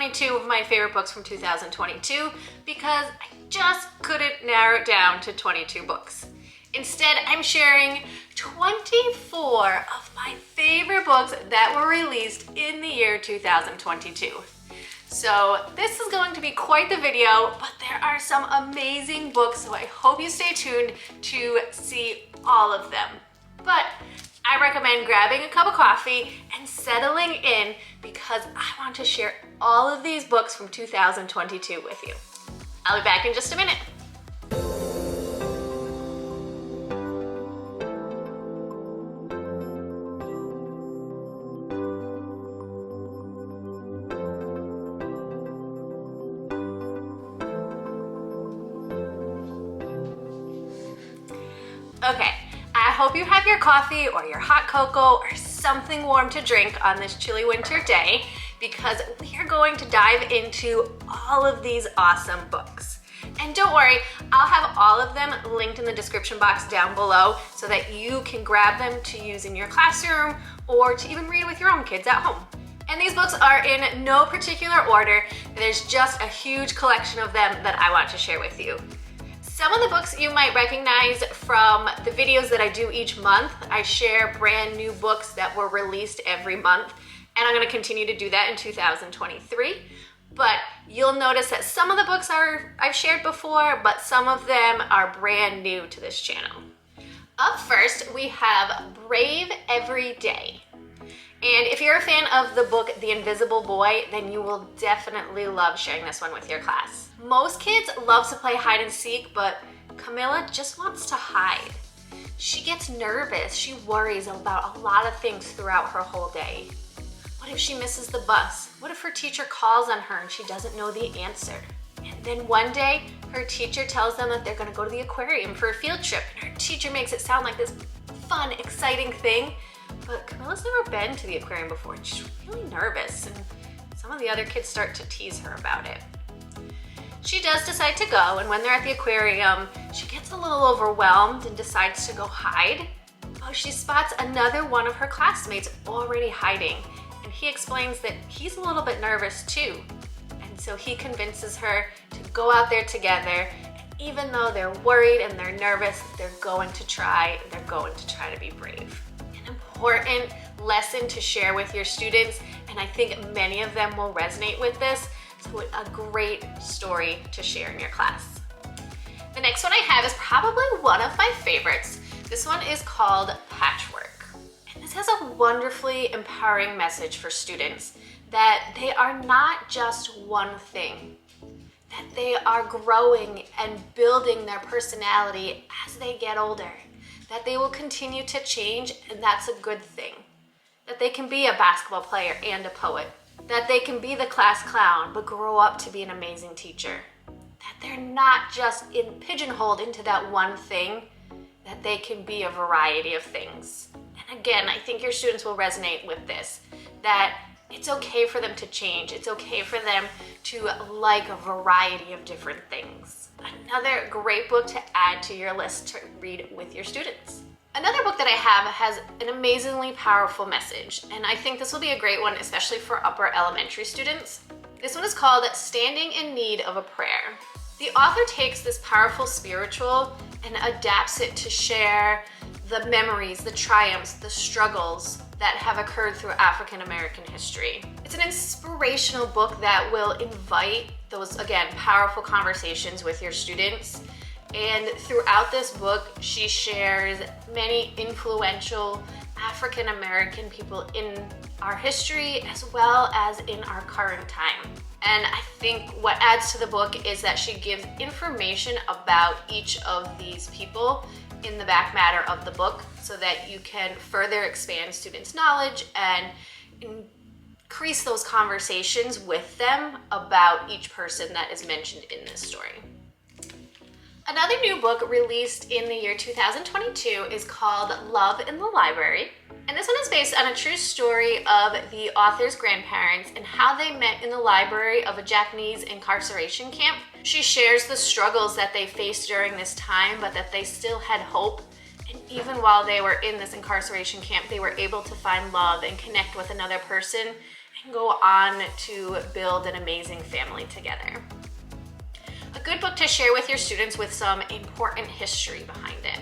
22 of my favorite books from 2022 because I just couldn't narrow it down to 22 books. Instead, I'm sharing 24 of my favorite books that were released in the year 2022. So this is going to be quite the video, but there are some amazing books, so I hope you stay tuned to see all of them. But I recommend grabbing a cup of coffee and settling in because I want to share all of these books from 2022 with you. I'll be back in just a minute. Okay, I hope you have your coffee or your hot cocoa or something warm to drink on this chilly winter day because we are going to dive into all of these awesome books. And don't worry, I'll have all of them linked in the description box down below so that you can grab them to use in your classroom or to even read with your own kids at home. And these books are in no particular order. There's just a huge collection of them that I want to share with you. Some of the books you might recognize from the videos that I do each month. I share brand new books that were released every month, and I'm going to continue to do that in 2023. But you'll notice that some of the books I've shared before, but some of them are brand new to this channel. Up first, we have Brave Every Day. And if you're a fan of the book The Invisible Boy, then you will definitely love sharing this one with your class. Most kids love to play hide and seek, but Camilla just wants to hide. She gets nervous. She worries about a lot of things throughout her whole day. What if she misses the bus? What if her teacher calls on her and she doesn't know the answer? And then one day, her teacher tells them that they're gonna go to the aquarium for a field trip, and her teacher makes it sound like this fun, exciting thing. But Camilla's never been to the aquarium before and she's really nervous, and some of the other kids start to tease her about it. She does decide to go, and when they're at the aquarium, she gets a little overwhelmed and decides to go hide. But she spots another one of her classmates already hiding, and he explains that he's a little bit nervous too. And so he convinces her to go out there together, and even though they're worried and they're nervous, they're going to try to be brave. Important lesson to share with your students, and I think many of them will resonate with this, so a great story to share in your class. The next one I have is probably one of my favorites. This one is called Patchwork, and this has a wonderfully empowering message for students that they are not just one thing, that they are growing and building their personality as they get older, that they will continue to change, and that's a good thing. That they can be a basketball player and a poet. That they can be the class clown, but grow up to be an amazing teacher. That they're not just pigeonholed into that one thing, that they can be a variety of things. And again, I think your students will resonate with this, that it's okay for them to change. It's okay for them to like a variety of different things. Another great book to add to your list to read with your students. Another book that I have has an amazingly powerful message, and I think this will be a great one, especially for upper elementary students. This one is called Standing in Need of a Prayer. The author takes this powerful spiritual and adapts it to share the memories, the triumphs, the struggles that have occurred through African American history. It's an inspirational book that will invite those, again, powerful conversations with your students. And throughout this book, she shares many influential African American people in our history as well as in our current time. And I think what adds to the book is that she gives information about each of these people in the back matter of the book so that you can further expand students' knowledge and increase those conversations with them about each person that is mentioned in this story. Another new book released in the year 2022 is called Love in the Library. And this one is based on a true story of the author's grandparents and how they met in the library of a Japanese incarceration camp. She shares the struggles that they faced during this time, but that they still had hope. And even while they were in this incarceration camp, they were able to find love and connect with another person and go on to build an amazing family together. A good book to share with your students with some important history behind it.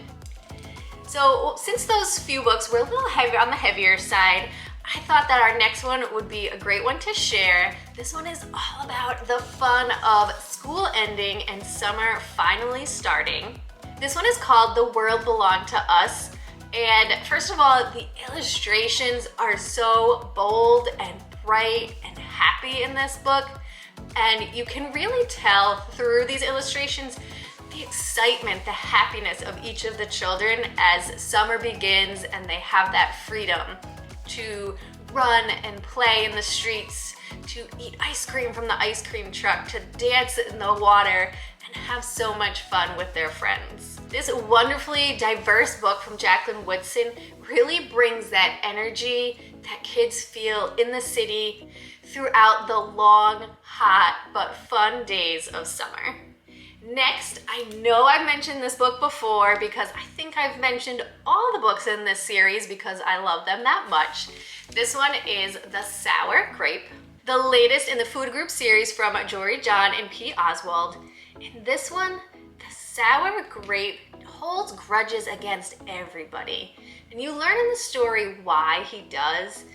So since those few books were a little heavy on the heavier side, I thought that our next one would be a great one to share. This one is all about the fun of school ending and summer finally starting. This one is called The World Belonged to Us. And first of all, the illustrations are so bold and bright and happy in this book. And you can really tell through these illustrations the excitement, the happiness of each of the children as summer begins and they have that freedom to run and play in the streets, to eat ice cream from the ice cream truck, to dance in the water, and have so much fun with their friends. This wonderfully diverse book from Jacqueline Woodson really brings that energy that kids feel in the city throughout the long, hot, but fun days of summer. Next, I know I've mentioned this book before because I think I've mentioned all the books in this series because I love them that much. This one is The Sour Grape, the latest in the food group series from Jory John and P. Oswald. In this one, the Sour Grape holds grudges against everybody. And you learn in the story why he does.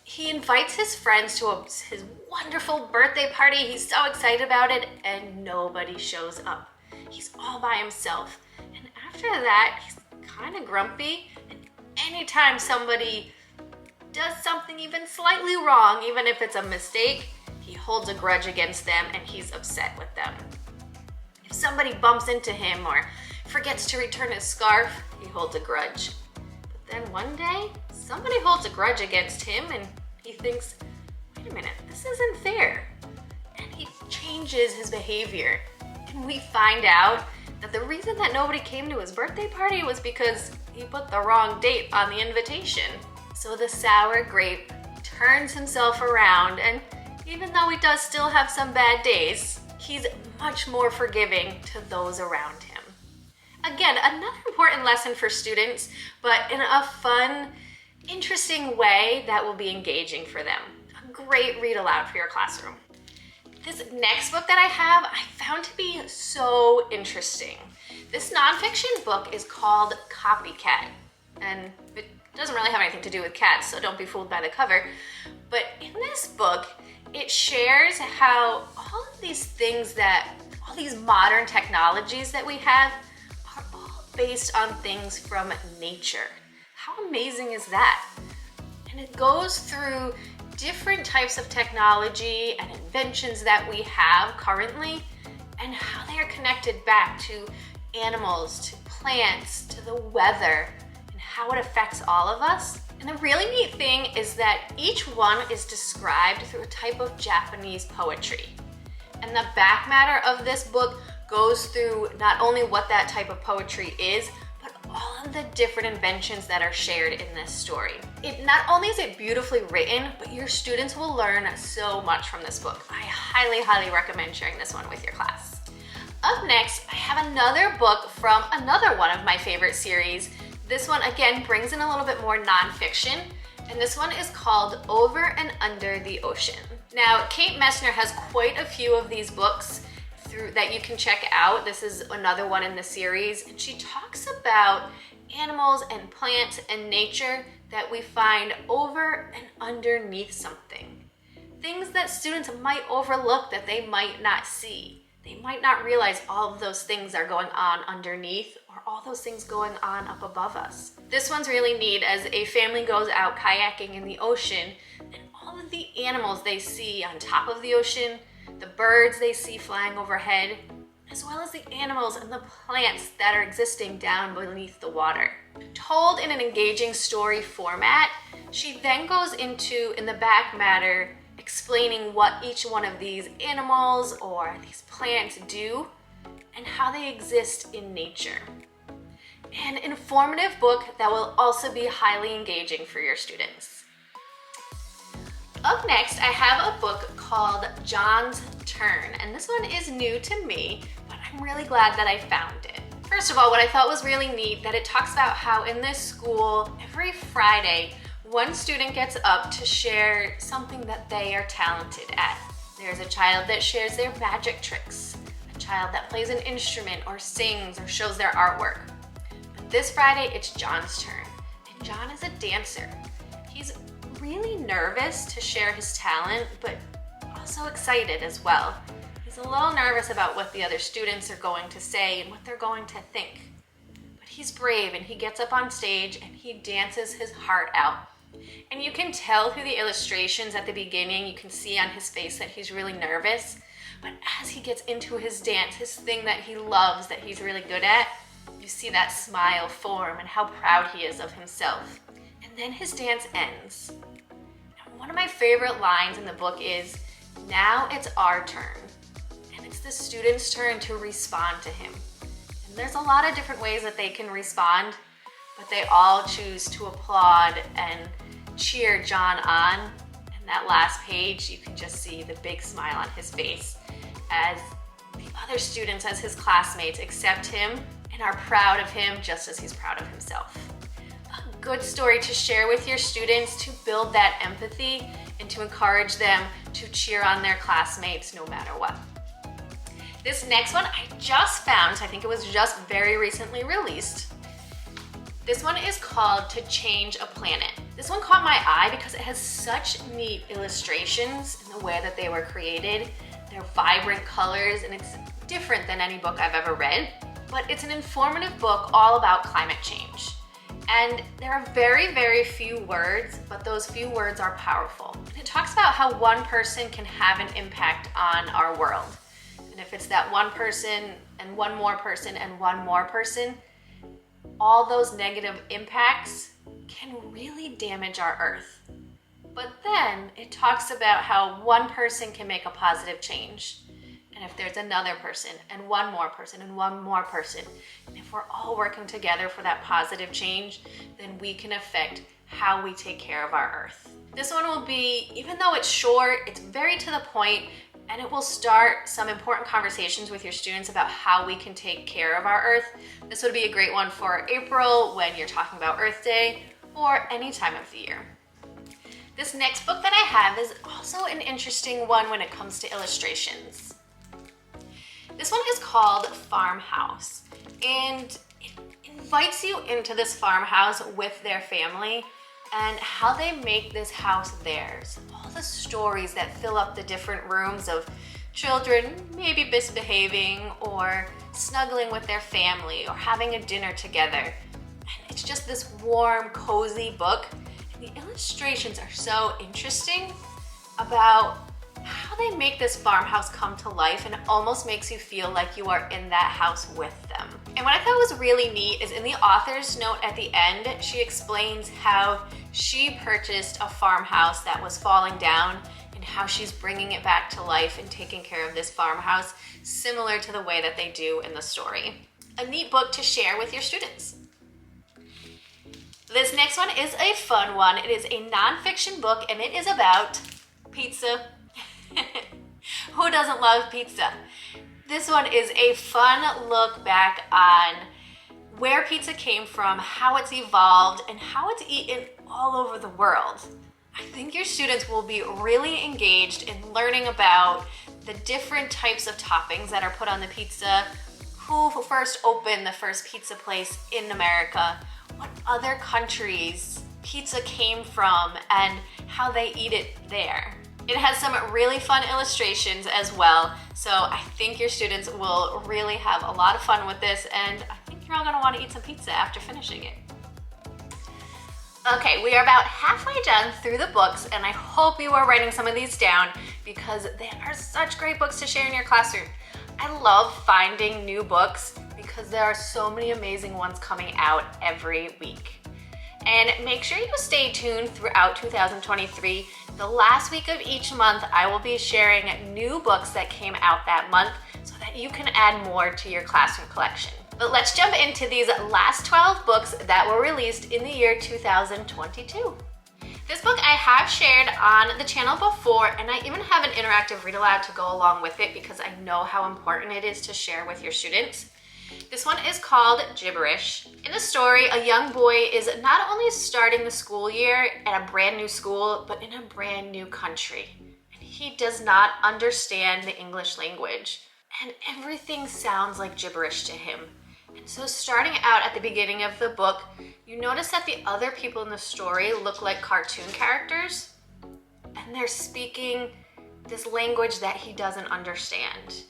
He invites his friends to his wonderful birthday party. He's so excited about it and nobody shows up. He's all by himself. And after that, he's kind of grumpy. And anytime somebody does something even slightly wrong, even if it's a mistake, he holds a grudge against them and he's upset with them. If somebody bumps into him or forgets to return his scarf, he holds a grudge. But then one day, somebody holds a grudge against him and he thinks, wait a minute, this isn't fair. And he changes his behavior. And we find out that the reason that nobody came to his birthday party was because he put the wrong date on the invitation. So the Sour Grape turns himself around, and even though he does still have some bad days, he's much more forgiving to those around him. Again, another important lesson for students, but in a fun, interesting way that will be engaging for them. A great read aloud for your classroom. This next book that I have, I found to be so interesting. This nonfiction book is called Copycat, and it doesn't really have anything to do with cats, so don't be fooled by the cover. But in this book, it shares how all of these things all these modern technologies that we have are all based on things from nature. How amazing is that? And it goes through different types of technology and inventions that we have currently and how they are connected back to animals, to plants, to the weather, and how it affects all of us. And the really neat thing is that each one is described through a type of Japanese poetry. And the back matter of this book goes through not only what that type of poetry is, but all of the different inventions that are shared in this story. Not only is it beautifully written, but your students will learn so much from this book. I highly, highly recommend sharing this one with your class. Up next, I have another book from another one of my favorite series. This one, again, brings in a little bit more nonfiction, and this one is called Over and Under the Ocean. Now, Kate Messner has quite a few of these books that you can check out. This is another one in the series, and she talks about animals and plants and nature that we find over and underneath something. Things that students might overlook that they might not see. They might not realize all of those things are going on underneath or all those things going on up above us. This one's really neat as a family goes out kayaking in the ocean and all of the animals they see on top of the ocean, the birds they see flying overhead, as well as the animals and the plants that are existing down beneath the water. Told in an engaging story format, she then goes into, in the back matter, explaining what each one of these animals or these plants do and how they exist in nature. An informative book that will also be highly engaging for your students. Up next, I have a book called John's Turn, and this one is new to me, but I'm really glad that I found it. First of all, what I thought was really neat that it talks about how in this school, every Friday, one student gets up to share something that they are talented at. There's a child that shares their magic tricks, a child that plays an instrument or sings or shows their artwork. But this Friday, it's John's turn, and John is a dancer. He's really nervous to share his talent, but also excited as well. He's a little nervous about what the other students are going to say and what they're going to think. But he's brave, and he gets up on stage and he dances his heart out. And you can tell through the illustrations at the beginning, you can see on his face that he's really nervous. But as he gets into his dance, his thing that he loves, that he's really good at, you see that smile form and how proud he is of himself. And then his dance ends. And one of my favorite lines in the book is, "Now it's our turn." And it's the student's turn to respond to him. And there's a lot of different ways that they can respond, but they all choose to applaud and cheer John on. And that last page, you can just see the big smile on his face as the other students, as his classmates, accept him and are proud of him just as he's proud of himself. A good story to share with your students to build that empathy and to encourage them to cheer on their classmates no matter what. This next one I just found, I think it was just very recently released. This one is called To Change a Planet. This one caught my eye because it has such neat illustrations in the way that they were created. They're vibrant colors, and it's different than any book I've ever read, but it's an informative book all about climate change. And there are very, very few words, but those few words are powerful. And it talks about how one person can have an impact on our world. And if it's that one person and one more person and one more person, all those negative impacts can really damage our Earth. But then it talks about how one person can make a positive change. And if there's another person and one more person and one more person, and if we're all working together for that positive change, then we can affect how we take care of our Earth. This one will be, even though it's short, it's very to the point, and it will start some important conversations with your students about how we can take care of our Earth. This would be a great one for April when you're talking about Earth Day or any time of the year. This next book that I have is also an interesting one when it comes to illustrations. This one is called Farmhouse, and it invites you into this farmhouse with their family and how they make this house theirs. All the stories that fill up the different rooms of children maybe misbehaving or snuggling with their family or having a dinner together. And it's just this warm, cozy book. And the illustrations are so interesting about how they make this farmhouse come to life, and it almost makes you feel like you are in that house with them. And what I thought was really neat is in the author's note at the end, she explains how she purchased a farmhouse that was falling down and how she's bringing it back to life and taking care of this farmhouse, similar to the way that they do in the story. A neat book to share with your students. This next one is a fun one. It is a nonfiction book, and it is about pizza. Who doesn't love pizza? This one is a fun look back on where pizza came from, how it's evolved, and how it's eaten all over the world. I think your students will be really engaged in learning about the different types of toppings that are put on the pizza, who first opened the first pizza place in America, what other countries pizza came from, and how they eat it there. It has some really fun illustrations as well, so I think your students will really have a lot of fun with this, and I think you're all gonna wanna eat some pizza after finishing it. Okay, we are about halfway done through the books, and I hope you are writing some of these down because they are such great books to share in your classroom. I love finding new books because there are so many amazing ones coming out every week. And make sure you stay tuned throughout 2023. The last week of each month, I will be sharing new books that came out that month so that you can add more to your classroom collection. But let's jump into these last 12 books that were released in the year 2022. This book I have shared on the channel before, and I even have an interactive read aloud to go along with it because I know how important it is to share with your students. This one is called Gibberish. In the story, a young boy is not only starting the school year at a brand new school, but in a brand new country. And he does not understand the English language. And everything sounds like gibberish to him. And so starting out at the beginning of the book, you notice that the other people in the story look like cartoon characters. And they're speaking this language that he doesn't understand.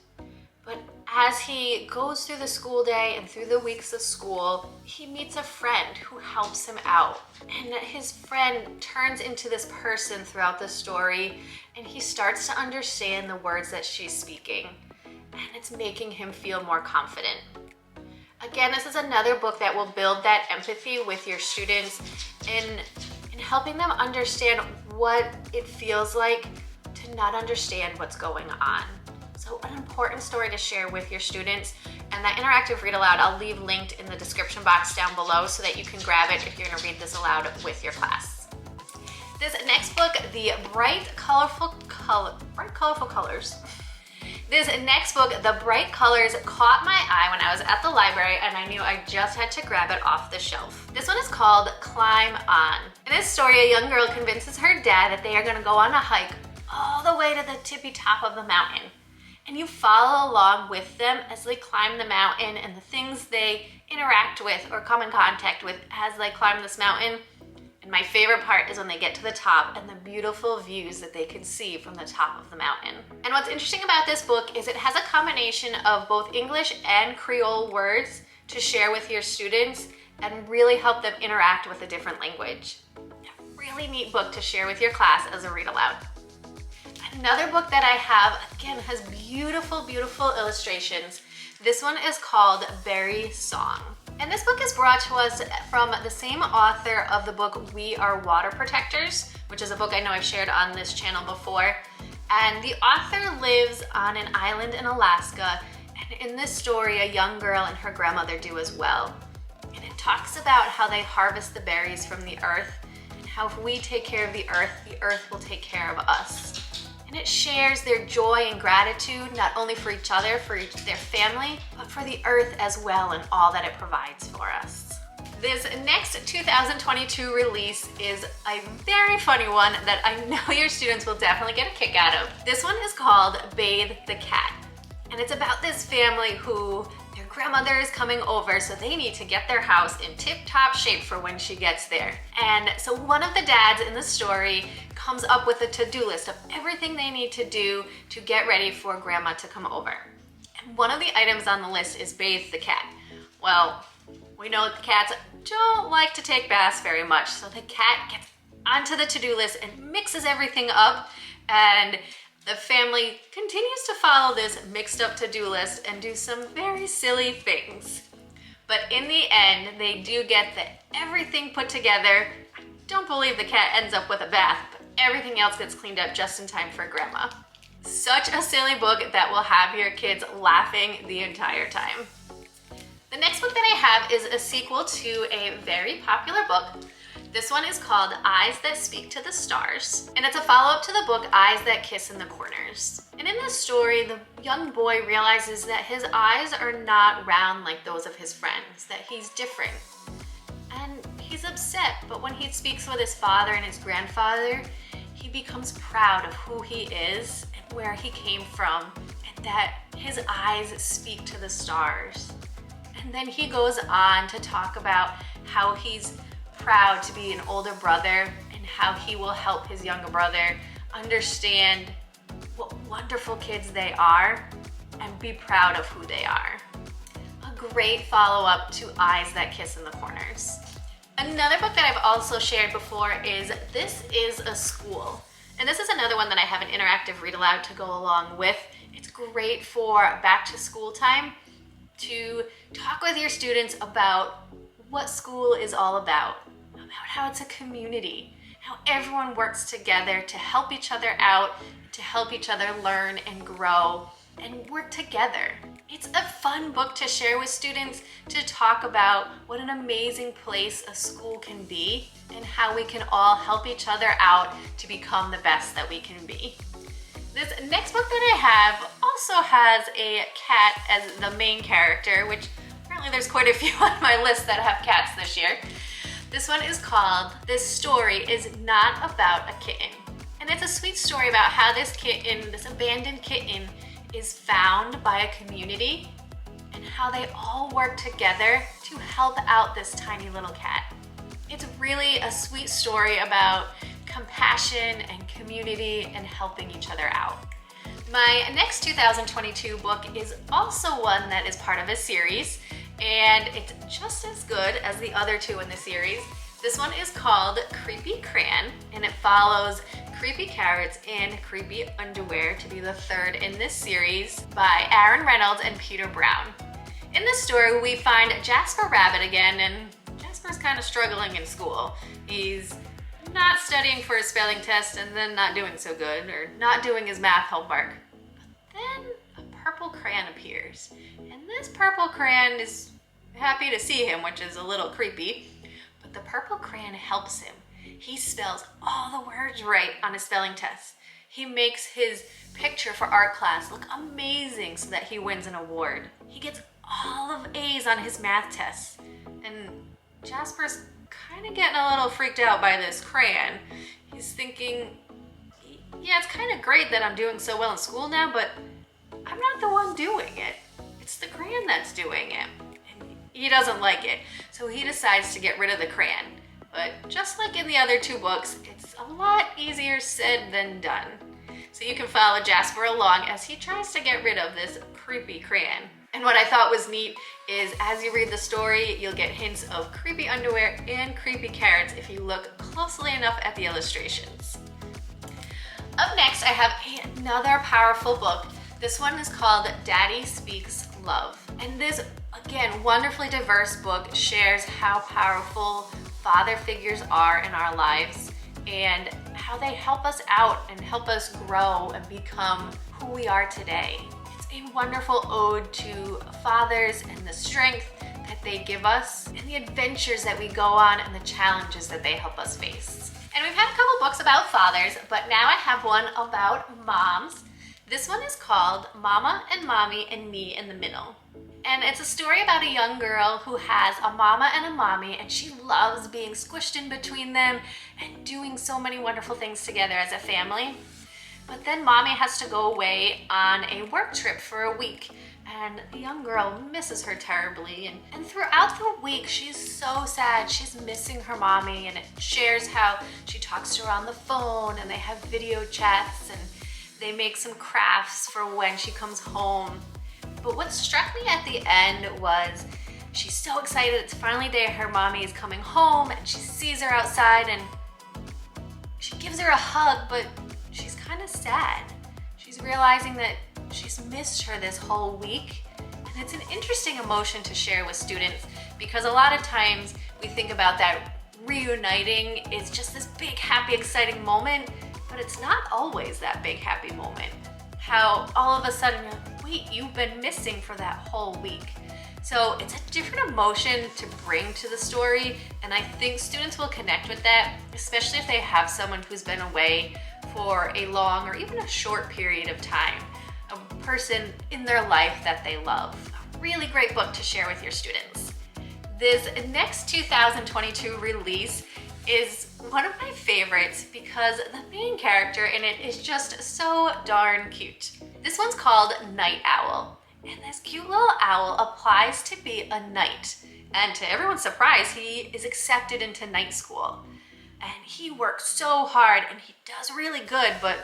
But as he goes through the school day and through the weeks of school, he meets a friend who helps him out. And his friend turns into this person throughout the story, and he starts to understand the words that she's speaking. And it's making him feel more confident. Again, this is another book that will build that empathy with your students in helping them understand what it feels like to not understand what's going on. So an important story to share with your students, and that interactive read aloud I'll leave linked in the description box down below so that you can grab it if you're gonna read this aloud with your class. This next book, The Bright Colorful Colors. This next book, The Bright Colors, caught my eye when I was at the library and I knew I just had to grab it off the shelf. This one is called Climb On. In this story, a young girl convinces her dad that they are gonna go on a hike all the way to the tippy top of the mountain. And you follow along with them as they climb the mountain and the things they interact with or come in contact with as they climb this mountain. And my favorite part is when they get to the top and the beautiful views that they can see from the top of the mountain. And what's interesting about this book is it has a combination of both English and Creole words to share with your students and really help them interact with a different language. A really neat book to share with your class as a read aloud. Another book that I have, again, has beautiful, beautiful illustrations. This one is called Berry Song. And this book is brought to us from the same author of the book We Are Water Protectors, which is a book I know I've shared on this channel before. And the author lives on an island in Alaska, and in this story, a young girl and her grandmother do as well. And it talks about how they harvest the berries from the earth, and how if we take care of the earth will take care of us. And it shares their joy and gratitude, not only for each other, for their family, but for the earth as well and all that it provides for us. This next 2022 release is a very funny one that I know your students will definitely get a kick out of. This one is called Bathe the Cat. And it's about this family who their grandmother is coming over, so they need to get their house in tip-top shape for when she gets there. And so one of the dads in the story comes up with a to-do list of everything they need to do to get ready for grandma to come over. And one of the items on the list is bathe the cat. Well, we know that the cats don't like to take baths very much, so the cat gets onto the to-do list and mixes everything up, and the family continues to follow this mixed up to-do list and do some very silly things. But in the end, they do get everything put together. I don't believe the cat ends up with a bath, but everything else gets cleaned up just in time for grandma. Such a silly book that will have your kids laughing the entire time. The next book that I have is a sequel to a very popular book. This one is called Eyes That Speak to the Stars, and it's a follow-up to the book Eyes That Kiss in the Corners. And in this story, the young boy realizes that his eyes are not round like those of his friends, that he's different. And he's upset, but when he speaks with his father and his grandfather, he becomes proud of who he is and where he came from, and that his eyes speak to the stars. And then he goes on to talk about how he's proud to be an older brother and how he will help his younger brother understand what wonderful kids they are and be proud of who they are. A great follow-up to Eyes That Kiss in the Corners. Another book that I've also shared before is This Is a School. And this is another one that I have an interactive read aloud to go along with. It's great for back to school time to talk with your students about what school is all about how it's a community, how everyone works together to help each other out, to help each other learn and grow and work together. It's a fun book to share with students to talk about what an amazing place a school can be and how we can all help each other out to become the best that we can be. This next book that I have also has a cat as the main character, which Apparently there's quite a few on my list that have cats this year. This one is called This Story Is Not About a Kitten. And it's a sweet story about how this kitten, this abandoned kitten, is found by a community and how they all work together to help out this tiny little cat. It's really a sweet story about compassion and community and helping each other out. My next 2022 book is also one that is part of a series, and it's just as good as the other two in the series. This one is called Creepy Crayon, and it follows Creepy Carrots and Creepy Underwear to be the third in this series by Aaron Reynolds and Peter Brown. In this story, we find Jasper Rabbit again, and Jasper's kind of struggling in school. He's not studying for his spelling test and then not doing so good, or not doing his math homework. But then a purple crayon appears, and this purple crayon is happy to see him, which is a little creepy, but the purple crayon helps him. He spells all the words right on his spelling test. He makes his picture for art class look amazing so that he wins an award. He gets all of A's on his math tests, and Jasper's kind of getting a little freaked out by this crayon. He's thinking, yeah, it's kind of great that I'm doing so well in school now, but I'm not the one doing it. It's the crayon that's doing it. And he doesn't like it, so he decides to get rid of the crayon. But just like in the other two books, it's a lot easier said than done. So you can follow Jasper along as he tries to get rid of this creepy crayon. And what I thought was neat is as you read the story, you'll get hints of creepy underwear and creepy carrots if you look closely enough at the illustrations. Up next, I have another powerful book. This one is called Daddy Speaks Love. And this, again, wonderfully diverse book shares how powerful father figures are in our lives and how they help us out and help us grow and become who we are today. A wonderful ode to fathers and the strength that they give us and the adventures that we go on and the challenges that they help us face. And we've had a couple books about fathers, but now I have one about moms. This one is called Mama and Mommy and Me in the Middle. And it's a story about a young girl who has a mama and a mommy, and she loves being squished in between them and doing so many wonderful things together as a family. But then mommy has to go away on a work trip for a week, and the young girl misses her terribly. And throughout the week, she's so sad. She's missing her mommy, and it shares how she talks to her on the phone, and they have video chats, and they make some crafts for when she comes home. But what struck me at the end was she's so excited. It's finally day her mommy is coming home, and she sees her outside, and she gives her a hug, but she's kind of sad. She's realizing that she's missed her this whole week. And it's an interesting emotion to share with students because a lot of times we think about that reuniting is just this big, happy, exciting moment, but it's not always that big, happy moment. How all of a sudden, you're like, wait, you've been missing for that whole week. So it's a different emotion to bring to the story, and I think students will connect with that, especially if they have someone who's been away for a long or even a short period of time, a person in their life that they love. A really great book to share with your students. This next 2022 release is one of my favorites because the main character in it is just so darn cute. This one's called Night Owl, and this cute little owl applies to be a knight, and to everyone's surprise, he is accepted into night school. And he works so hard, and he does really good, but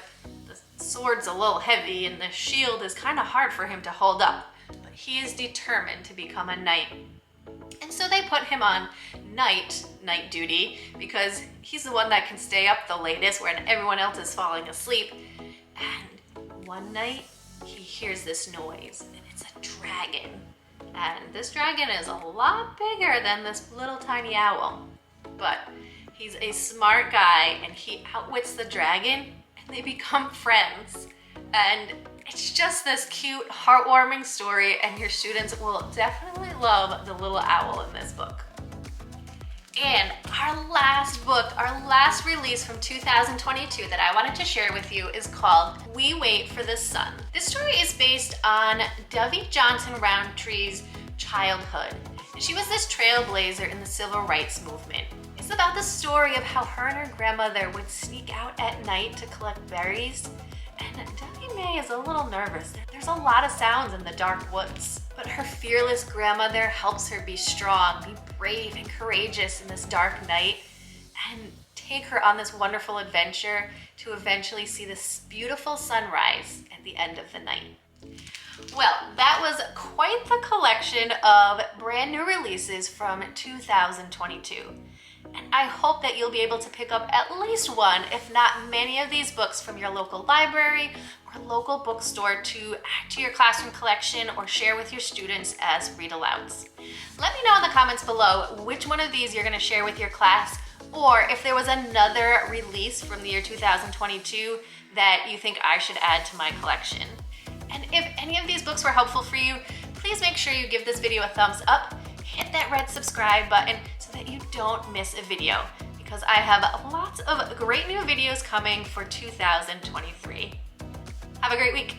the sword's a little heavy and the shield is kind of hard for him to hold up. But he is determined to become a knight. And so they put him on night duty because he's the one that can stay up the latest when everyone else is falling asleep. And one night, he hears this noise, and it's a dragon. And this dragon is a lot bigger than this little tiny owl. But he's a smart guy, and he outwits the dragon, and they become friends. And it's just this cute, heartwarming story, and your students will definitely love the little owl in this book. And our last book, our last release from 2022 that I wanted to share with you is called We Wait for the Sun. This story is based on Dovey Johnson Roundtree's childhood. She was this trailblazer in the civil rights movement. It's about the story of how her and her grandmother would sneak out at night to collect berries. And Debbie May is a little nervous. There's a lot of sounds in the dark woods. But her fearless grandmother helps her be strong, be brave and courageous in this dark night, and take her on this wonderful adventure to eventually see this beautiful sunrise at the end of the night. Well, that was quite the collection of brand new releases from 2022. And I hope that you'll be able to pick up at least one, if not many of these books from your local library or local bookstore to add to your classroom collection or share with your students as read-alouds. Let me know in the comments below which one of these you're going to share with your class, or if there was another release from the year 2022 that you think I should add to my collection. And if any of these books were helpful for you, please make sure you give this video a thumbs up, hit that red subscribe button so that you don't miss a video, because I have lots of great new videos coming for 2023. Have a great week.